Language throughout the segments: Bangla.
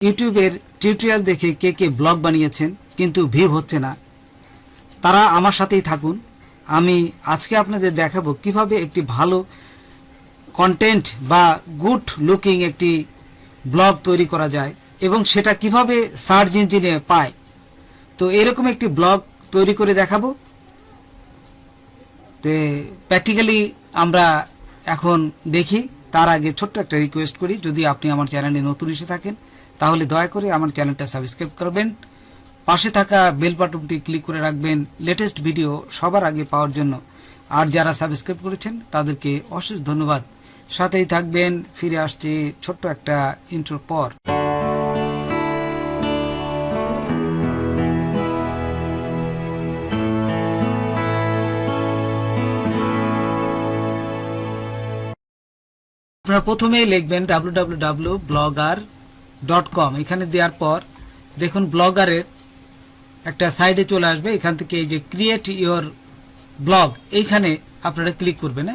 ইউটিউবের টিউটোরিয়াল দেখে কে কে ব্লগ বানিয়েছেন কিন্তু ভিউ হচ্ছে না, তারা আমার সাথেই থাকুন। আমি আজকে আপনাদের দেখাবো কিভাবে একটি ভালো কন্টেন্ট বা গুড লুকিং একটি ব্লগ তৈরি করা যায় এবং সেটা কিভাবে সার্চ ইঞ্জিনে পায়। তো এরকম একটি ব্লগ তৈরি করে দেখাবো। তো প্র্যাকটিক্যালি আমরা এখন দেখি। তার আগে ছোট্ট একটা রিকোয়েস্ট করি, যদি আপনি আমার চ্যানেলে নতুন এসে থাকেন তাহলে দয়া করে আমার চ্যানেলটা সাবস্ক্রাইব করবেন, পাশে থাকা বেল বাটনটি ক্লিক করে রাখবেন লেটেস্ট ভিডিও সবার আগে পাওয়ার জন্য। আর যারা সাবস্ক্রাইব করেছেন তাদেরকে অশেষ ধন্যবাদ। সাথেই থাকবেন। ফিরে আসছি ছোট্ট একটা ইন্ট্রোর পর। আপনারা প্রথমেই লিখবেন www.blogger.com। এখানে দেওয়ার পর দেখুন ব্লগারের একটা সাইডে চলে আসবে। এখান থেকে এই যে ক্রিয়েট ইওর ব্লগ, এইখানে আপনারা ক্লিক করবেন।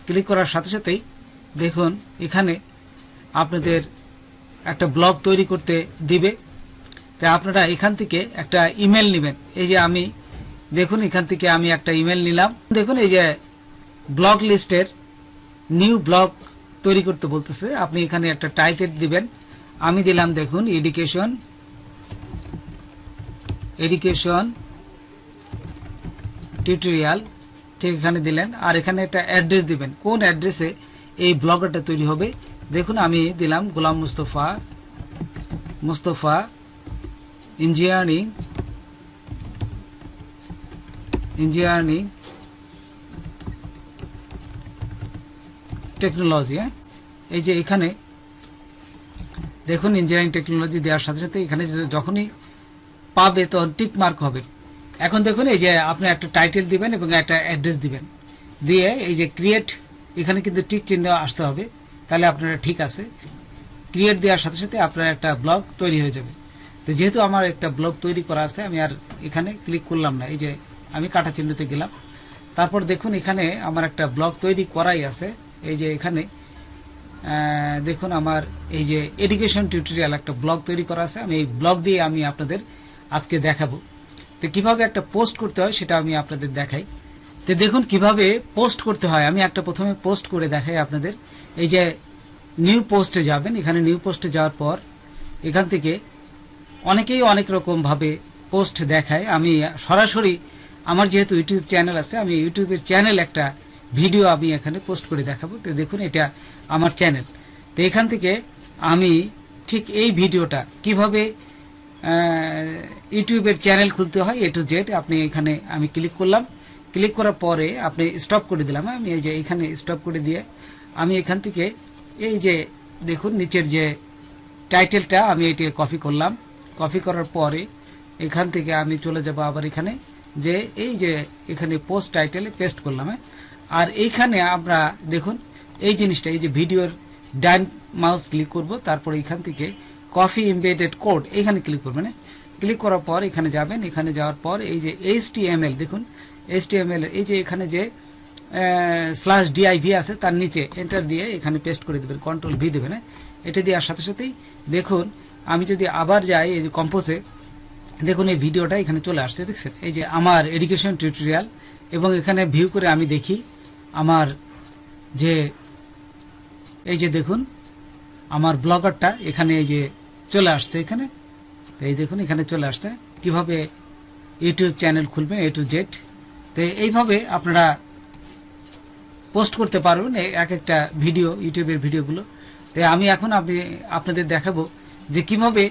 ক্লিক করার সাথে সাথেই দেখুন এখানে আপনাদের একটা ব্লগ তৈরি করতে দিবে। তাই আপনারা এখান থেকে একটা ইমেল নেবেন। এই যে আমি দেখুন এখান থেকে আমি একটা ইমেল নিলাম। দেখুন এই যে ব্লগ লিস্টের নিউ ব্লগ তৈরি করতে বলতেছে। আপনি এখানে একটা টাইটেল দিবেন। আমি দিলাম দেখুন এডুকেশন টিউটোরিয়াল, ঠিক এখানে দিলেন। আর এখানে একটা অ্যাড্রেস দিবেন, কোন অ্যাড্রেসে এই ব্লগারটা তৈরি হবে। দেখুন আমি দিলাম গোলাম মোস্তফা ইঞ্জিনিয়ারিং টেকনোলজি। এই যে এখানে দেখুন ইঞ্জিনিয়ারিং টেকনোলজি দেওয়ার সাথে সাথে এখানে যখনই পাবে তখন টিক মার্ক হবে। এখন দেখুন এই যে আপনি একটা টাইটেল দিবেন এবং একটা অ্যাড্রেস দিবেন, দিয়ে এই যে ক্রিয়েট, এখানে কিন্তু টিক চিহ্ন আসতে হবে, তাহলে আপনারা ঠিক আছে। ক্রিয়েট দেওয়ার সাথে সাথে আপনার একটা ব্লগ তৈরি হয়ে যাবে। তো যেহেতু আমার একটা ব্লগ তৈরি করা আছে, আমি আর এখানে ক্লিক করলাম না। এই যে আমি কাটা চিহ্নতে গেলাম। তারপর দেখুন এখানে আমার একটা ব্লগ তৈরি করাই আছে। এই যে এখানে দেখুন আমার এই যে এডুকেশন টিউটোরিয়াল একটা ব্লগ তৈরি করা আছে। আমি এই ব্লগ দিয়ে আমি আপনাদের আজকে দেখাবো। তো কিভাবে একটা পোস্ট করতে হয় সেটা আমি আপনাদের দেখাই। তো দেখুন কিভাবে পোস্ট করতে হয়। আমি একটা প্রথমে পোস্ট করে দেখাই আপনাদের। এই যে নিউ পোস্টে যাবেন। এখানে নিউ পোস্টে যাওয়ার পর এখান থেকে অনেকেই অনেক রকম ভাবে পোস্ট দেখায়। আমি সরাসরি আমার যেহেতু ইউটিউব চ্যানেল আছে, আমি ইউটিউবের চ্যানেল একটা ভিডিও আমি এখানে পোস্ট করে দেখাবো। তো দেখুন এটা আমার চ্যানেল। তো এখান থেকে আমি ঠিক এই ভিডিওটা কিভাবে ইউটিউবের চ্যানেল খুলতে হয় এ টু জেড আপনি এখানে আমি ক্লিক করলাম। ক্লিক করার পরে আপনি স্টপ করে দিলাম। আমি এই যে এখানে স্টপ করে দিয়ে আমি এখান থেকে এই যে দেখুন নিচের যে টাইটেলটা আমি এটি কপি করলাম। কপি করার পরে এখান থেকে আমি চলে যাব আবার এখানে, যে এই যে এখানে পোস্ট টাইটেলে পেস্ট করলাম। আর এইখানে আমরা দেখুন এই জিনিসটা, এই যে ভিডিওর ডান মাউস ক্লিক করব, তারপর এখান থেকে কপি এমবেডেড কোড এখানে ক্লিক করবেন। ক্লিক করার পর এখানে যাবেন। এখানে যাওয়ার পর এই যে HTML দেখুন, HTML এই যে এখানে যে /div আছে তার নিচে এন্টার দিয়ে এখানে পেস্ট করে দেবেন, কন্ট্রোল ভি দেবেন। এটা দেওয়ার সাথে সাথেই দেখুন আমি যদি আবার যাই এই যে কম্পোজে, দেখুন এই ভিডিওটা এখানে চলে আসছে। দেখছেন এই যে আমার এডুকেশন টিউটোরিয়াল, এবং এখানে ভিউ করে আমি দেখি আমার যে এই যে দেখুন আমার ব্লগারটা এখানে এই যে চলে আসছে। এখানে এই দেখুন এখানে চলে আসছে কিভাবে ইউটিউব চ্যানেল খুলবেন এ টু জেড। তো এইভাবে আপনারা পোস্ট করতে পারবেন এক একটা ভিডিও, ইউটিউবের ভিডিওগুলো। তো আমি এখন আপনাদের দেখাবো যে কিভাবে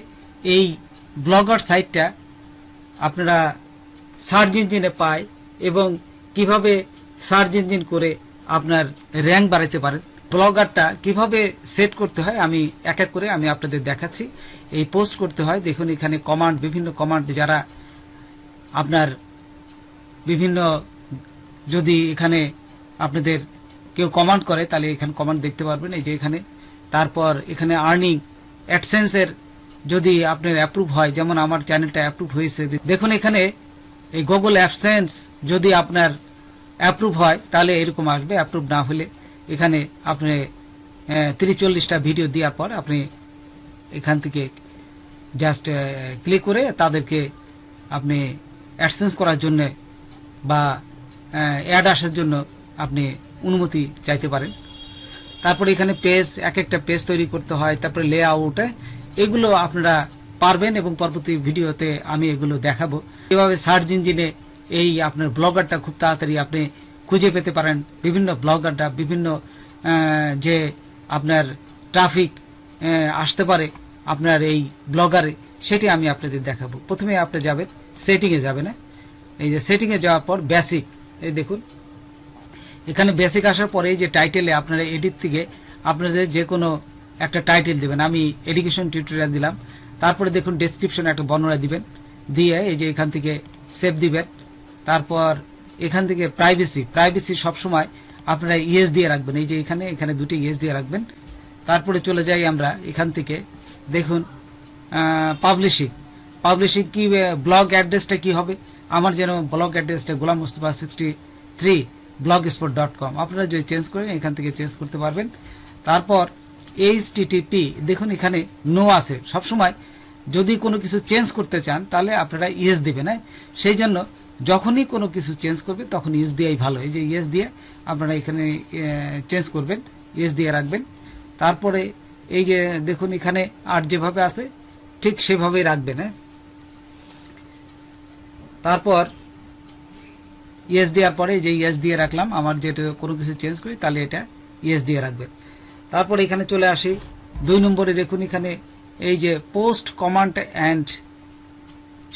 এই ব্লগার সাইটটা আপনারা সার্চ ইঞ্জিনে পায় এবং কিভাবে সার্চ ইঞ্জিন করে আপনার র্যাঙ্ক বাড়াতে পারেন। ব্লগারটা কিভাবে সেট করতে হয় আমি এক এক করে আমি আপনাদের দেখাচ্ছি। এই পোস্ট করতে হয় দেখুন এখানে কমান্ড, বিভিন্ন কমান্ড, যারা আপনার বিভিন্ন যদি এখানে আপনাদের কেউ কমান্ড করে তাহলে এখানে কমান্ড দেখতে পারবেন। এই যে এখানে তারপর এখানে আর্নিং অ্যাডসেন্সের যদি আপনার অ্যাপ্রুভ হয়, যেমন আমার চ্যানেলটা অ্যাপ্রুভ হয়েছে দেখুন এখানে এই গুগল অ্যাডসেন্স যদি আপনার অ্যাপ্রুভ হয় তাহলে এরকম আসবে। অ্যাপ্রুভ না হলে এখানে আপনি 30-40টা ভিডিও দেওয়ার পর আপনি এখান থেকে জাস্ট ক্লিক করে তাদেরকে আপনি অ্যাডসেন্স করার জন্য বা অ্যাড আসার জন্য আপনি অনুমতি চাইতে পারেন। তারপরে এখানে পেজ, এক একটা পেজ তৈরি করতে হয়, তারপরে লেআউট, এগুলো আপনারা পারবেন এবং পরবর্তী ভিডিওতে আমি এগুলো দেখাবো। এভাবে সার্চ ইঞ্জিনে এই আপনার ব্লগারটা খুব তাড়াতাড়ি আপনি খুঁজে পেতে পারেন। বিভিন্ন ব্লগারটা, বিভিন্ন যে আপনার ট্রাফিক আসতে পারে আপনার এই ব্লগারে, সেটি আমি আপনাদের দেখাবো। প্রথমে আপনি যাবেন সেটিংয়ে যাবেন, এই যে সেটিংয়ে যাওয়ার পর বেসিক, এই দেখুন এখানে বেসিক আসার পরে এই যে টাইটেলে আপনারা এডিট থেকে আপনাদের যে কোনো একটা টাইটেল দিবেন। আমি এডুকেশন টিউটোরিয়াল দিলাম। তারপরে দেখুন ডেসক্রিপশন একটা বর্ণনা দিবেন, দিয়ে এই যে এখান থেকে সেভ দিবেন। তারপর এখান থেকে প্রাইভেসি সবসময় আপনারা ইয়েস দিয়ে রাখবেন, এই যে এখানে দুটি ইয়েস দিয়ে রাখবেন। তারপরে চলে যাই আমরা এখান থেকে, দেখুন পাবলিশিং কি, ব্লগ অ্যাড্রেসটা কি হবে। আমার যেন ব্লগ অ্যাড্রেসটা golammostafa63 blogspot.com, আপনারা যদি চেঞ্জ করেন এখান থেকে চেঞ্জ করতে পারবেন। তারপর HTTP, দেখুন এখানে নো আছে। সবসময় যদি কোনো কিছু চেঞ্জ করতে চান তাহলে আপনারা ইয়েস দিবেন। সেই জন্য যখনই কোনো কিছু চেঞ্জ করবে তখন ইয়েস দিয়েই ভালো। এই যে ইয়েস দিয়ে আপনারা এখানে চেঞ্জ করবেন, ইয়েস দিয়ে রাখবেন। তারপরে এই যে দেখুন এখানে আর যেভাবে আছে ঠিক সেভাবেই রাখবেন। তারপর ইয়েস দেওয়ার পরে যে ইয়েস দিয়ে রাখলাম, আমার যেটা কোনো কিছু চেঞ্জ করি তাহলে এটা ইয়েস দিয়ে রাখবেন। তারপর এখানে চলে আসি 2 নম্বরে, দেখুন এখানে এই যে পোস্ট, কমেন্ট অ্যান্ড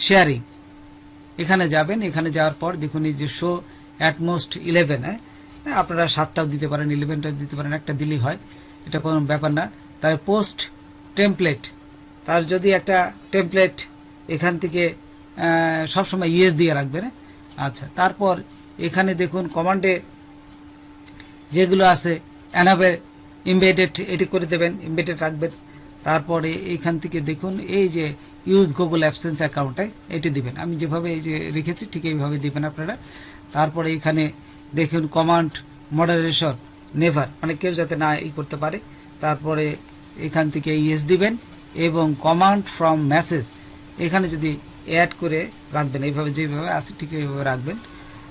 শেয়ারিং, এখানে যাবেন। এখানে যাওয়ার পর দেখুন এই যে শো অ্যাট মোস্ট 11, আপনারা 7টাও দিতে পারেন, 11টাও দিতে পারেন, একটা দিলেই হয়, এটা কোনো ব্যাপার না। তার পোস্ট টেমপ্লেট, তার যদি একটা টেমপ্লেট এখান থেকে সবসময় ইয়েস দিয়ে রাখবেন। আচ্ছা, তারপর এখানে দেখুন কমান্ডে যেগুলো আছে অ্যানাবে ইমবেডেড, এটি করে দেবেন, ইমবেডেড রাখবেন। তারপরে এখান থেকে দেখুন এই যে ইউজ গুগল অ্যাডসেন্স অ্যাকাউন্টে এটি দিবেন, আমি যেভাবে এই যে রেখেছি ঠিক এইভাবে দিবেন আপনারা। তারপরে এখানে দেখুন কমান্ড মডারেশন নেভার, মানে কেউ যাতে না করতে পারে। তারপরে এখান থেকে ইয়েস দিবেন এবং কমান্ড ফ্রম মেসেজ এখানে যদি অ্যাড করে রাখবেন, এইভাবে যেভাবে আছে ঠিক এইভাবে রাখবেন।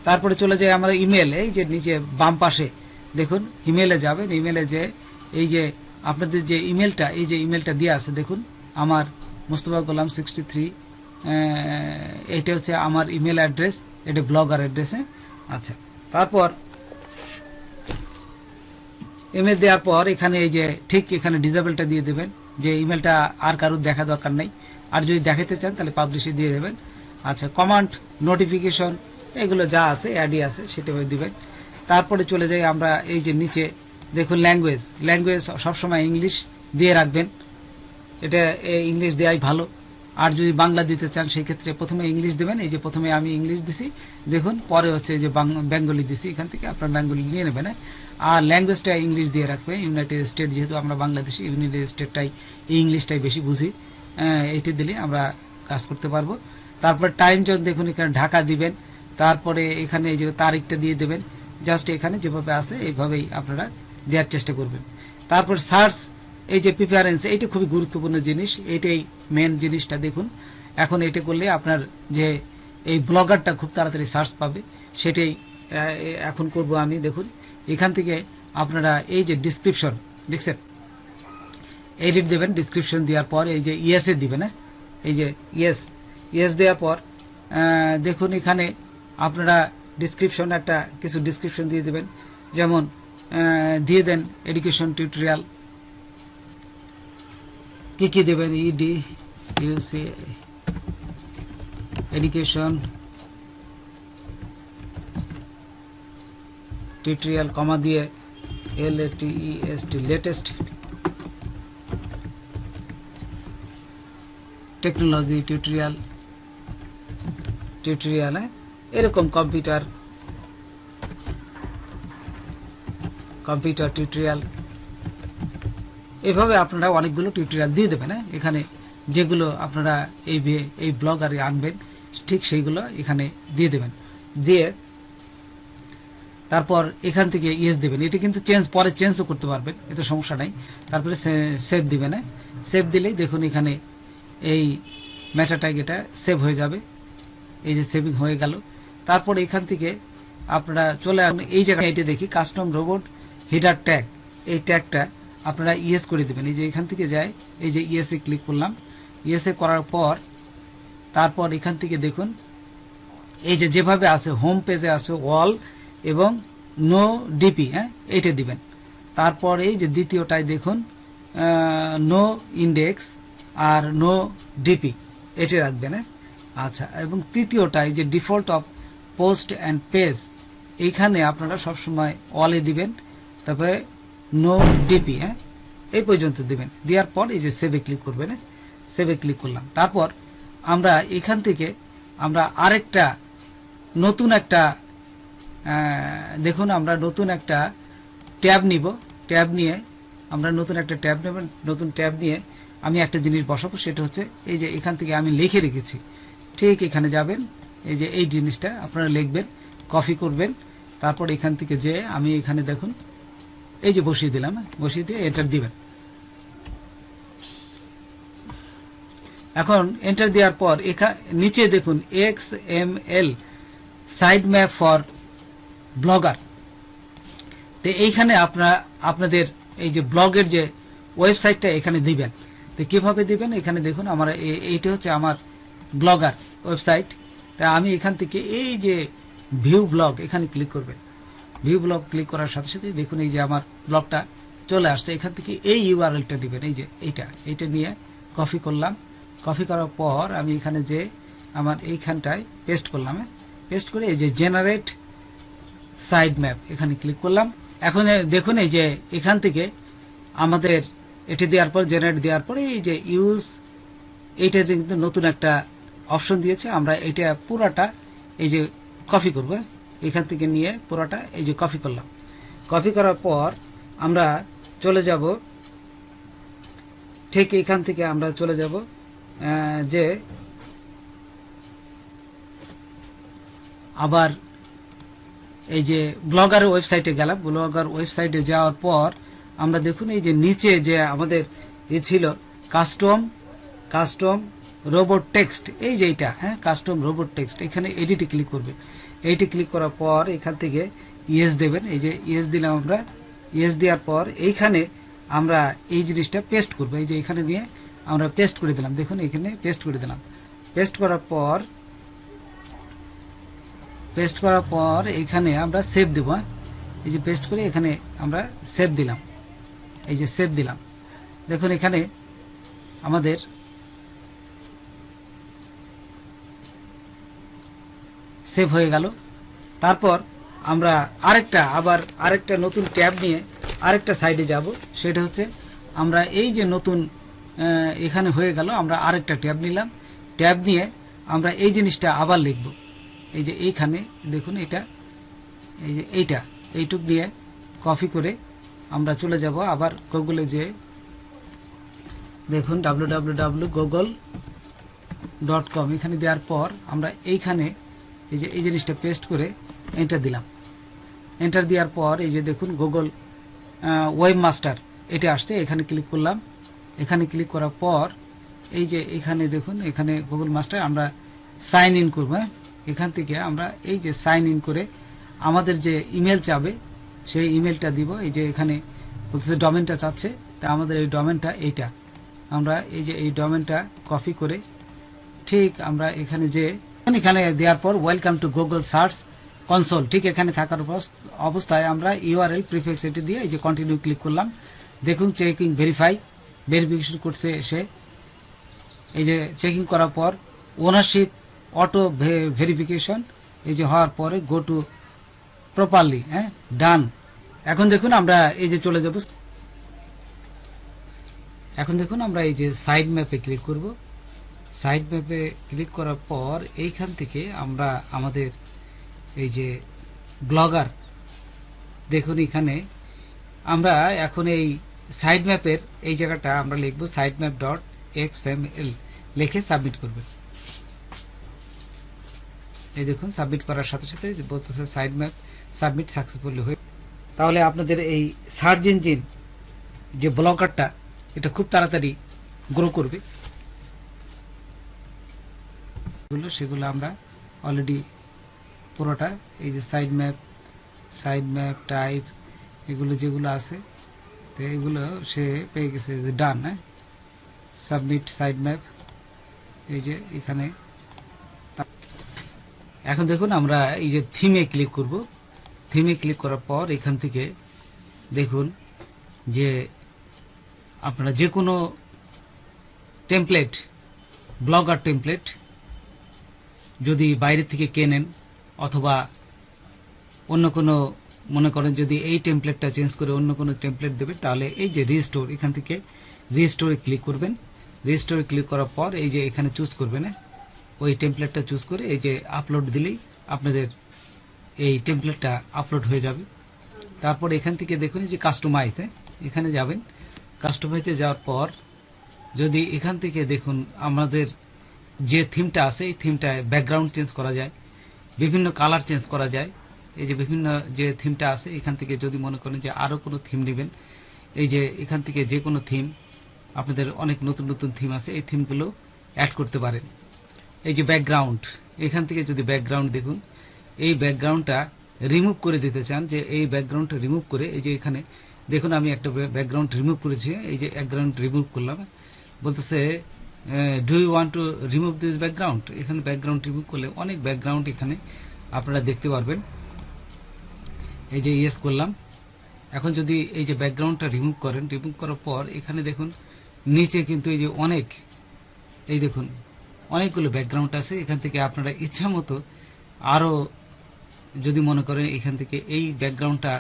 তারপরে চলে যায় আমরা ইমেল, এই যে নিচে বাম পাশে দেখুন ইমেলে যাবেন। ইমেলে যে এই যে আপনাদের যে ইমেলটা, এই যে ইমেলটা দিয়ে আছে দেখুন আমার মোস্তফা গোলাম 63, এটা হচ্ছে আমার ইমেল অ্যাড্রেস, এটা ব্লগার অ্যাড্রেস। আচ্ছা, তারপর ইমেল দেওয়ার পর এখানে এই যে ঠিক এখানে ডিসেবলটা দিয়ে দেবেন, যে ইমেলটা আর কারোর দেখা দরকার নাই, আর যদি দেখাতে চান তাহলে পাবলিশে দিয়ে দেবেন। আচ্ছা, কমান্ড নোটিফিকেশন এগুলো যা আছে অ্যাডই আছে সেটা দিবেন। তারপরে চলে যাই আমরা এই যে নিচে দেখুন ল্যাঙ্গুয়েজ সবসময় ইংলিশ দিয়ে রাখবেন, এটা ইংলিশ দেওয়াই ভালো। আর যদি বাংলা দিতে চান সেই ক্ষেত্রে প্রথমে ইংলিশ দেবেন, এই যে প্রথমে আমি ইংলিশ দিছি দেখুন, পরে হচ্ছে যে বেঙ্গলি দিছি, এখান থেকে আপনার বেঙ্গলি নিয়ে নেবেন। আর ল্যাঙ্গুয়েজটা ইংলিশ দিয়ে রাখবে। ইউনাইটেড স্টেট যেহেতু আমরা বাংলাদেশি, ইউনাইটেড স্টেটটাই এই ইংলিশটাই বেশি বুঝি, এটি দিলে আমরা কাজ করতে পারবো। তারপর টাইম জোন দেখুন এখানে ঢাকা দিবেন। তারপরে এখানে এই যে তারিখটা দিয়ে দেবেন, জাস্ট এখানে যেভাবে আছে এইভাবেই আপনারা দেওয়ার চেষ্টা করবেন। তারপর সার্চ, এই যে প্রিফারেন্স, এইটা খুবই গুরুত্বপূর্ণ জিনিস, এইটাই মেন জিনিসটা। দেখুন এখন এটা করলে আপনার যে এই ব্লগারটা খুব তাড়াতাড়ি সার্চ পাবে, সেটাই এখন করব আমি। দেখুন এখান থেকে আপনারা এই যে ডিসক্রিপশন দেখছেন, এডিট দেবেন, ডিসক্রিপশন দেওয়ার পর এই যে ইয়েস এ দিবেন, এই যে ইয়েস দেওয়ার পর দেখুন এখানে আপনারা ডিসক্রিপশন একটা কিছু ডিসক্রিপশন দিয়ে দেবেন, যেমন দিয়ে দেন এডুকেশন টিউটোরিয়াল, কি দেবেন, ইউসি এডুকেশন টিউটোরিয়াল কমা দিয়ে LATEST লেটেস্ট টেকনোলজি টিউটোরিয়াল এরকম কম্পিউটার টিউটোরিয়াল, এভাবে আপনারা অনেকগুলো টিউটোরিয়াল দিয়ে দেবেন। এখানে যেগুলো আপনারা এই ব্লগারে আনবেন ঠিক সেইগুলো এখানে দিয়ে দেবেন, দিয়ে তারপর এখান থেকে ইয়েস দেবেন। এটি কিন্তু পরে চেঞ্জও করতে পারবেন, এতে সমস্যা নাই। তারপরে সেভ দিবেন, সেভ দিলেই দেখুন এখানে এই মেটা ট্যাগ এটা সেভ হয়ে যাবে। এই যে সেভিং হয়ে গেল। তারপর এখান থেকে আপনারা চলে আসুন এই জায়গায়, এটা দেখি কাস্টম রোবট হেডার ট্যাগ, এই ট্যাগটা আপনারা ইয়েস করে দেবেন। এই যে এখান থেকে যায়, এই যে ইয়েসে ক্লিক করলাম। ইয়েসে করার পর তারপর এখান থেকে দেখুন এই যে যেভাবে আছে হোম পেজে আছে অল এবং নো ডিপি, হ্যাঁ এইটা দিবেন। তারপর এই যে দ্বিতীয়টায় দেখুন নো ইন্ডেক্স আর নো ডিপি, এটা রাখবেন। হ্যাঁ আচ্ছা, এবং তৃতীয়টায় যে default of post and page, এইখানে আপনারা সবসময় অলে দিবেন, তারপরে নো ডিপি, হ্যাঁ এই পর্যন্ত দিবেন। দেওয়ার পর এই যে সেভে ক্লিক করবেন। সেভে ক্লিক করলাম। তারপর আমরা এখান থেকে আমরা আরেকটা নতুন একটা দেখুন আমরা নতুন একটা ট্যাব নিব। ট্যাব নিয়ে আমরা নতুন একটা ট্যাব নেব। নতুন ট্যাব নিয়ে আমি একটা জিনিস বসাবো, সেটা হচ্ছে এই যে এখান থেকে আমি লিখে রেখেছি, ঠিক এখানে যাবেন। এই যে এই জিনিসটা আপনারা লিখবেন, কপি করবেন। তারপর এখান থেকে যে আমি এখানে দেখুন এই যে বসিয়ে দিলাম, বসিয়ে দিয়ে এন্টার দিবেন। এখন এন্টার দেওয়ার পর এখানে নিচে দেখুন XML side map for blogger. তো এইখানে আপনাদের এই যে ব্লগের যে ওয়েবসাইটটা এখানে দিবেন। তো কিভাবে দিবেন, এখানে দেখুন আমার এইটা হচ্ছে আমার ব্লগার ওয়েবসাইট। তা আমি এখান থেকে এই যে ভিউ ব্লগ এখানে ক্লিক করবেন। ভিউ ব্লগ ক্লিক করার সাথে সাথে দেখুন এই যে আমার ব্লগটা চলে আসছে। এখান থেকে এই ইউআরএলটা দিবেন, এই যে এইটা নিয়ে কপি করলাম। কপি করার পর আমি এখানে যে আমার এইখানটায় পেস্ট করলাম। পেস্ট করে এই যে জেনারেট সাইড ম্যাপ এখানে ক্লিক করলাম। এখন দেখুন এই যে এখান থেকে আমাদের এটি দেওয়ার পর জেনারেট দেওয়ার পরে এই যে ইউজ, এইটা কিন্তু নতুন একটা অপশন দিয়েছে। আমরা এটা পুরাটা এই যে কপি করব, এখান থেকে নিয়ে পুরাটা এই যে কপি করলাম। কপি করার পর আমরা চলে যাব, ঠিক এখান থেকে আমরা চলে যাব যে আবার এই যে ব্লগার ওয়েবসাইটে গেলাম। ব্লগার ওয়েবসাইটে যাওয়ার পর আমরা দেখুন এই যে নিচে যে আমাদের ছিল কাস্টম রোবট টেক্সট, এই যে এইটা, হ্যাঁ কাস্টম রোবট টেক্সট, এখানে এডিটে ক্লিক করবে। এইটি ক্লিক করার পর এখান থেকে ইয়েস দেবেন। এই যে ইয়েস দিলাম আমরা। ইয়েস দেওয়ার পর এইখানে আমরা এই জিনিসটা পেস্ট করব। এই যে এখানে নিয়ে আমরা পেস্ট করে দিলাম। দেখুন এখানে পেস্ট করে দিলাম। পেস্ট করার পর এখানে আমরা সেভ দেব। এই যে পেস্ট করে এখানে আমরা সেভ দিলাম। এই যে সেভ দিলাম। দেখুন এখানে আমাদের সেভ হয়ে গেল। তারপর আমরা আরেকটা নতুন ট্যাব নিয়ে আরেকটা সাইডে যাব। সেটা হচ্ছে আমরা এই যে নতুন এখানে হয়ে গেল, আমরা আরেকটা ট্যাব নিলাম। ট্যাব নিয়ে আমরা এই জিনিসটা আবার লিখব। এই যে এইখানে দেখুন এটা, এই যে এইটুক নিয়ে কপি করে আমরা চলে যাব আবার গুগলে, যে দেখুন www.google.com এখানে দেওয়ার পর আমরা এইখানে এই যে এই জিনিসটা পেস্ট করে এন্টার দিলাম। এন্টার দেওয়ার পর এই যে দেখুন গুগল ওয়েব মাস্টার এটা আসছে, এখানে ক্লিক করলাম। এখানে ক্লিক করার পর এই যে এখানে দেখুন এখানে গুগল মাস্টার আমরা সাইন ইন করব। এখান থেকে আমরা এই যে সাইন ইন করে আমাদের যে ইমেল চাবে সেই ইমেলটা দিব। এই যে এখানে বলছে ডোমেনটা চাচ্ছে, তা আমাদের এই ডোমেনটা এইটা, আমরা এই যে এই ডোমেনটা কপি করে ঠিক আমরা এখানে দেওয়ার পর welcome to Google search console, ঠিক এখানে থাকার অবস্থায় আমরা ইউআরএল প্রিফিক্স এটি দিয়ে এই যে কন্টিনিউ ক্লিক করলাম। দেখুন চেকিং ভেরিফিকেশন করছে এসে। এই যে চেকিং করার পর ওনারশিপ অটো ভেরিফিকেশন এই যে হওয়ার পরে গো টু প্রপারলি, হ্যাঁ ডান। এখন দেখুন আমরা এই যে চলে যাব। এখন দেখুন আমরা এই যে সাইড ম্যাপে ক্লিক করব। সাইড ম্যাপে ক্লিক করার পর এইখান থেকে আমরা আমাদের এই যে ব্লগার, দেখুন এখানে আমরা এখন এই সাইড ম্যাপের এই জায়গাটা আমরা লিখব sitemap.xml লিখে সাবমিট করব। এই দেখুন সাবমিট করার সাথে সাথে বলতেছে সাইড ম্যাপ সাবমিট সাকসেসফুলি হয়ে। তাহলে আপনাদের এই সার্চ ইঞ্জিন যে ব্লগারটা এটা খুব তাড়াতাড়ি গ্রো করবে। সেগুলো আমরা অলরেডি পুরোটা এই যে সাইড ম্যাপ টাইপ এগুলো যেগুলো আছে, তো এগুলো সে পেয়ে গেছে যে ডান। হ্যাঁ, সাবমিট সাইড ম্যাপ, এই যে এখানে। এখন দেখুন আমরা এই যে থিমে ক্লিক করব। থিমে ক্লিক করার পর এখান থেকে দেখুন যে আপনারা যে কোনো টেমপ্লেট, ব্লগার টেমপ্লেট যদি বাইরে থেকে কেনেন অথবা অন্য কোনো, মনে করেন যদি এই টেমপ্লেটটা চেঞ্জ করে অন্য কোনো টেমপ্লেট দেবেন, তাহলে এই যে রিস্টোর, এখান থেকে রিস্টোরে ক্লিক করবেন। রিস্টোরে ক্লিক করার পর এই যে এখানে চুজ করবেন, ওই টেমপ্লেটটা চুজ করে এই যে আপলোড দিলেই আপনাদের এই টেমপ্লেটটা আপলোড হয়ে যাবে। তারপর এখান থেকে দেখুন যে কাস্টমাইজ, এখানে যাবেন। কাস্টমাইজে যাওয়ার পর যদি এখান থেকে দেখুন আমাদের যে থিমটা আছে এই থিমটায় ব্যাকগ্রাউন্ড চেঞ্জ করা যায়, বিভিন্ন কালার চেঞ্জ করা যায়। এই যে বিভিন্ন যে থিমটা আছে এখান থেকে যদি মনে করেন যে আরও কোনো থিম নেবেন, এই যে এখান থেকে যে কোনো থিম, আপনাদের অনেক নতুন নতুন থিম আছে, এই থিমগুলো অ্যাড করতে পারেন। এই যে ব্যাকগ্রাউন্ড, এখান থেকে যদি ব্যাকগ্রাউন্ড দেখুন, এই ব্যাকগ্রাউন্ডটা রিমুভ করে দিতে চান, যে এই ব্যাকগ্রাউন্ডটা রিমুভ করে এই যে এখানে দেখুন আমি একটা ব্যাকগ্রাউন্ড রিমুভ করেছি। এই যে ব্যাকগ্রাউন্ড রিমুভ করলাম, বলতেছে do you want to remove this background. এখানে ব্যাকগ্রাউন্ড রিমুভ করলে অনেক ব্যাকগ্রাউন্ড এখানে আপনারা দেখতে পারবেন। এই যে ইয়েস করলাম। এখন যদি এই যে ব্যাকগ্রাউন্ডটা রিমুভ করেন, রিমুভ করার পর এখানে দেখুন নিচে কিন্তু এই যে অনেক, এই দেখুন অনেকগুলো ব্যাকগ্রাউন্ড আছে। এখান থেকে আপনারা ইচ্ছা মতো আরও যদি মনে করেন এখান থেকে এই ব্যাকগ্রাউন্ডটা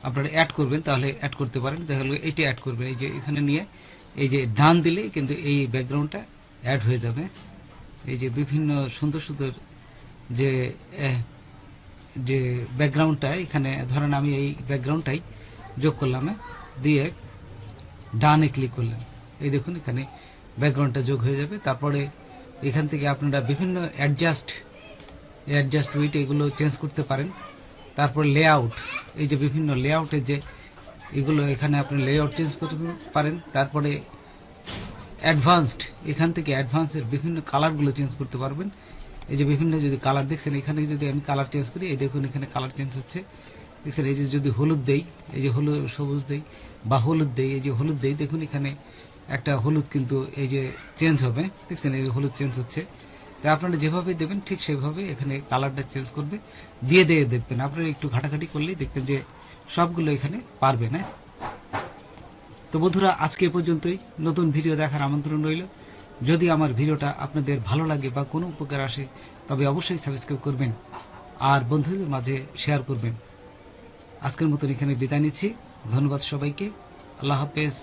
আপনারা অ্যাড করবেন, তাহলে অ্যাড করতে পারেন। তাহলে এইটা অ্যাড করবেন, এই যে এখানে নিয়ে এই যে ডান দিলে কিন্তু এই ব্যাকগ্রাউন্ডটা অ্যাড হয়ে যাবে। এই যে বিভিন্ন সুন্দর সুন্দর যে যে ব্যাকগ্রাউন্ডটা এখানে ধরেন আমি এই ব্যাকগ্রাউন্ডটাই যোগ করলাম, দিয়ে ডানে ক্লিক করলাম, এই দেখুন এখানে ব্যাকগ্রাউন্ডটা যোগ হয়ে যাবে। তারপরে এখান থেকে আপনারা বিভিন্ন অ্যাডজাস্ট উইথ এগুলো চেঞ্জ করতে পারেন। তারপর লেআউট, এই যে বিভিন্ন লেআউটের যে এগুলো এখানে আপনি লেআউট চেঞ্জ করতে পারেন। তারপরে অ্যাডভান্সড, এখান থেকে অ্যাডভান্সের বিভিন্ন কালারগুলো চেঞ্জ করতে পারবেন। এই যে বিভিন্ন যদি কালার দেখছেন, এখানে যদি আমি কালার চেঞ্জ করি, এই দেখুন এখানে কালার চেঞ্জ হচ্ছে, দেখছেন। এই যে যদি হলুদ দেই, এই যে হলুদ সবুজ দেই বা হলুদ দেই, এই যে হলুদ দেই, দেখুন এখানে একটা হলুদ কিন্তু এই যে চেঞ্জ হবে, দেখছেন এই হলুদ চেঞ্জ হচ্ছে। তো আপনারা যেভাবে দেবেন ঠিক সেভাবে এখানে কালারটা চেঞ্জ করবে, দিয়ে দেখবেন। আপনারা একটু ঘাটাঘাটি করলেই দেখবেন যে সবগুলো এখানে পারবেন। হ্যাঁ, তো বন্ধুরা আজকে এ পর্যন্তই। নতুন ভিডিও দেখার আমন্ত্রণ রইল। যদি আমার ভিডিওটা আপনাদের ভালো লাগে বা কোনো উপকার আসে, তবে অবশ্যই সাবস্ক্রাইব করবেন আর বন্ধুদের মাঝে শেয়ার করবেন। আজকের মতন এখানে বিদায় নিচ্ছি। ধন্যবাদ সবাইকে। আল্লাহ হাফেজ।